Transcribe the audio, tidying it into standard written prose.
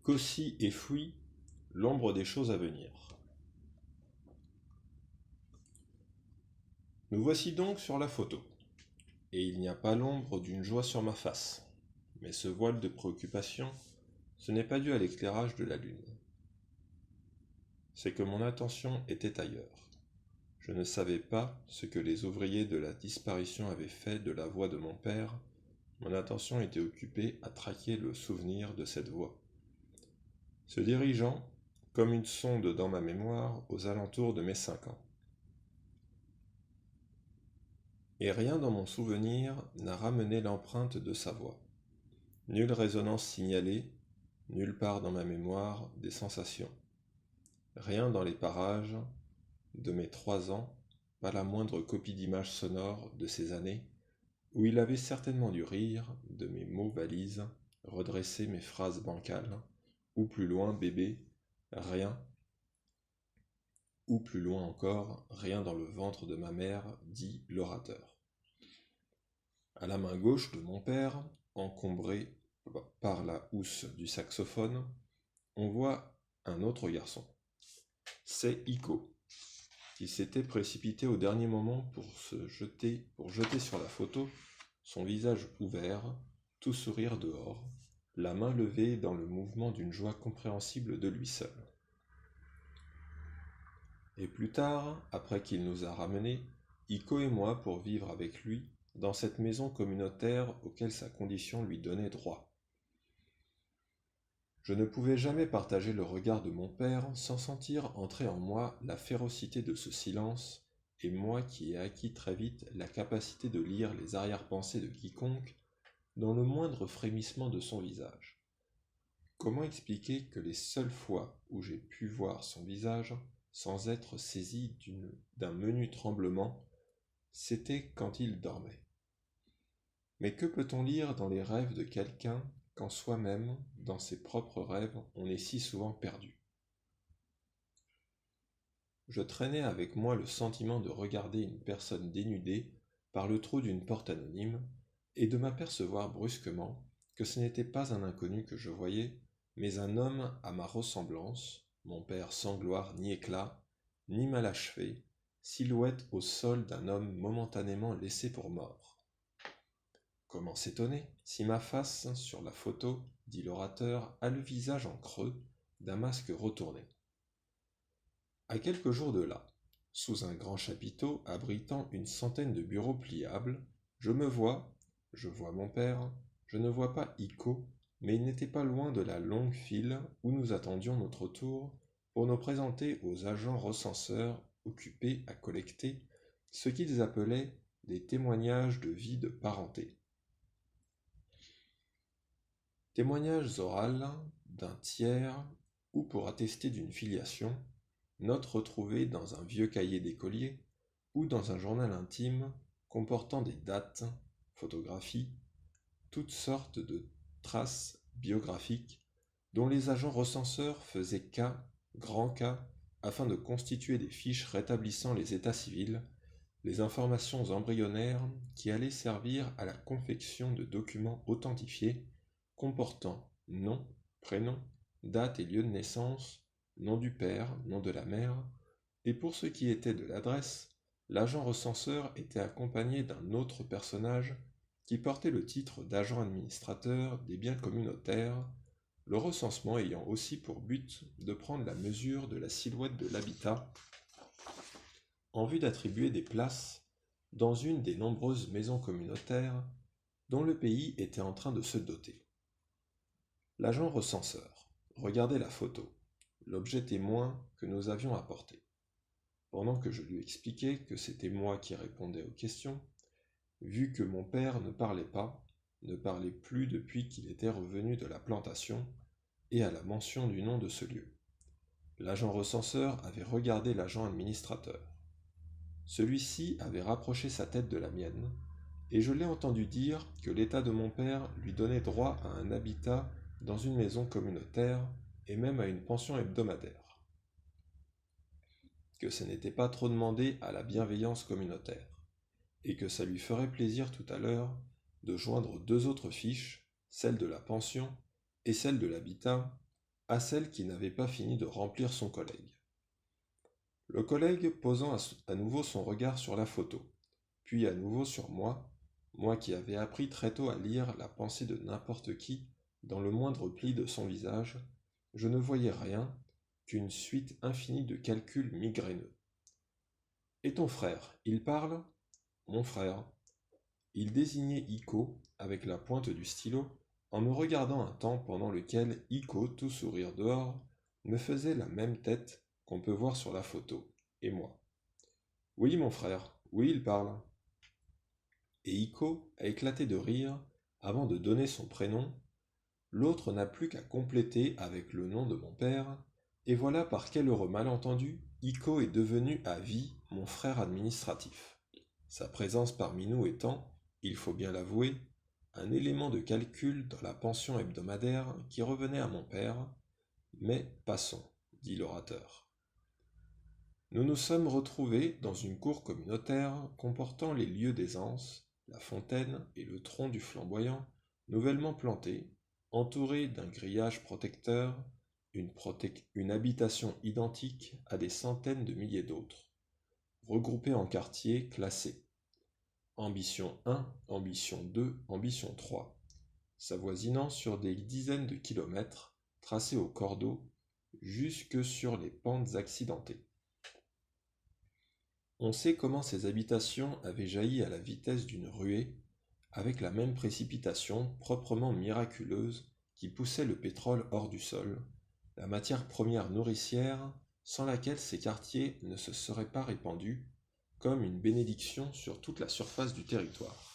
Qu'aussi et fuit l'ombre des choses à venir. Nous voici donc sur la photo, et il n'y a pas l'ombre d'une joie sur ma face. Mais ce voile de préoccupation, ce n'est pas dû à l'éclairage de la lune. C'est que mon attention était ailleurs. Je ne savais pas ce que les ouvriers de la disparition avaient fait de la voix de mon père. Mon attention était occupée à traquer le souvenir de cette voix, se dirigeant, comme une sonde dans ma mémoire, aux alentours de mes 5 ans. Et rien dans mon souvenir n'a ramené l'empreinte de sa voix. Nulle résonance signalée, nulle part dans ma mémoire des sensations. Rien dans les parages de mes 3 ans, pas la moindre copie d'image sonore de ces années, où il avait certainement dû rire de mes mots valises, redresser mes phrases bancales, ou plus loin, bébé, rien, ou plus loin encore, rien dans le ventre de ma mère, dit l'orateur. À la main gauche de mon père, encombré par la housse du saxophone, on voit un autre garçon. C'est Iko, qui s'était précipité au dernier moment pour jeter sur la photo, son visage ouvert, tout sourire dehors, la main levée dans le mouvement d'une joie compréhensible de lui seul. Et plus tard, après qu'il nous a ramenés, Iko et moi pour vivre avec lui dans cette maison communautaire auquel sa condition lui donnait droit. Je ne pouvais jamais partager le regard de mon père sans sentir entrer en moi la férocité de ce silence, et moi qui ai acquis très vite la capacité de lire les arrière-pensées de quiconque dans le moindre frémissement de son visage. Comment expliquer que les seules fois où j'ai pu voir son visage sans être saisi d'un menu tremblement, c'était quand il dormait. Mais que peut-on lire dans les rêves de quelqu'un quand soi-même, dans ses propres rêves, on est si souvent perdu? Je traînais avec moi le sentiment de regarder une personne dénudée par le trou d'une porte anonyme et de m'apercevoir brusquement que ce n'était pas un inconnu que je voyais, mais un homme à ma ressemblance, mon père sans gloire ni éclat, ni mal achevé, silhouette au sol d'un homme momentanément laissé pour mort. Comment s'étonner si ma face, sur la photo, dit l'orateur, a le visage en creux d'un masque retourné. À quelques jours de là, sous un grand chapiteau abritant une centaine de bureaux pliables, je vois mon père, je ne vois pas Iko, mais il n'était pas loin de la longue file où nous attendions notre tour pour nous présenter aux agents recenseurs occupés à collecter ce qu'ils appelaient des témoignages de vie de parenté. Témoignages oraux d'un tiers ou pour attester d'une filiation, notes retrouvées dans un vieux cahier d'écolier ou dans un journal intime comportant des dates, photographies, toutes sortes de traces biographiques dont les agents recenseurs faisaient cas, grand cas, afin de constituer des fiches rétablissant les états civils, les informations embryonnaires qui allaient servir à la confection de documents authentifiés comportant nom, prénom, date et lieu de naissance, nom du père, nom de la mère, et pour ce qui était de l'adresse, l'agent recenseur était accompagné d'un autre personnage qui portait le titre d'agent administrateur des biens communautaires, le recensement ayant aussi pour but de prendre la mesure de la silhouette de l'habitat en vue d'attribuer des places dans une des nombreuses maisons communautaires dont le pays était en train de se doter. L'agent recenseur regardait la photo, l'objet témoin que nous avions apporté. Pendant que je lui expliquais que c'était moi qui répondais aux questions, vu que mon père ne parlait plus depuis qu'il était revenu de la plantation, et à la mention du nom de ce lieu. L'agent recenseur avait regardé l'agent administrateur. Celui-ci avait rapproché sa tête de la mienne, et je l'ai entendu dire que l'état de mon père lui donnait droit à un habitat dans une maison communautaire et même à une pension hebdomadaire. Que ce n'était pas trop demandé à la bienveillance communautaire, et que ça lui ferait plaisir tout à l'heure de joindre 2 autres fiches, celle de la pension et celle de l'habitat, à celle qui n'avait pas fini de remplir son collègue. Le collègue posant à nouveau son regard sur la photo, puis à nouveau sur moi, moi qui avais appris très tôt à lire la pensée de n'importe qui dans le moindre pli de son visage, je ne voyais rien qu'une suite infinie de calculs migraineux. Et ton frère, il parle? Mon frère. Il désignait Iko avec la pointe du stylo en me regardant un temps pendant lequel Iko, tout sourire dehors, me faisait la même tête qu'on peut voir sur la photo, et moi. Oui, mon frère, oui, il parle. Et Iko a éclaté de rire avant de donner son prénom. L'autre n'a plus qu'à compléter avec le nom de mon père, et voilà par quel heureux malentendu Iko est devenu à vie mon frère administratif. Sa présence parmi nous étant, il faut bien l'avouer, un élément de calcul dans la pension hebdomadaire qui revenait à mon père, mais passons, dit l'orateur. Nous nous sommes retrouvés dans une cour communautaire comportant les lieux d'aisance, la fontaine et le tronc du flamboyant, nouvellement plantés, entourés d'un grillage protecteur, une habitation identique à des centaines de milliers d'autres, regroupés en quartiers classés. Ambition 1, ambition 2, ambition 3, s'avoisinant sur des dizaines de kilomètres, tracés au cordeau, jusque sur les pentes accidentées. On sait comment ces habitations avaient jailli à la vitesse d'une ruée, avec la même précipitation proprement miraculeuse qui poussait le pétrole hors du sol, la matière première nourricière sans laquelle ces quartiers ne se seraient pas répandus, comme une bénédiction sur toute la surface du territoire.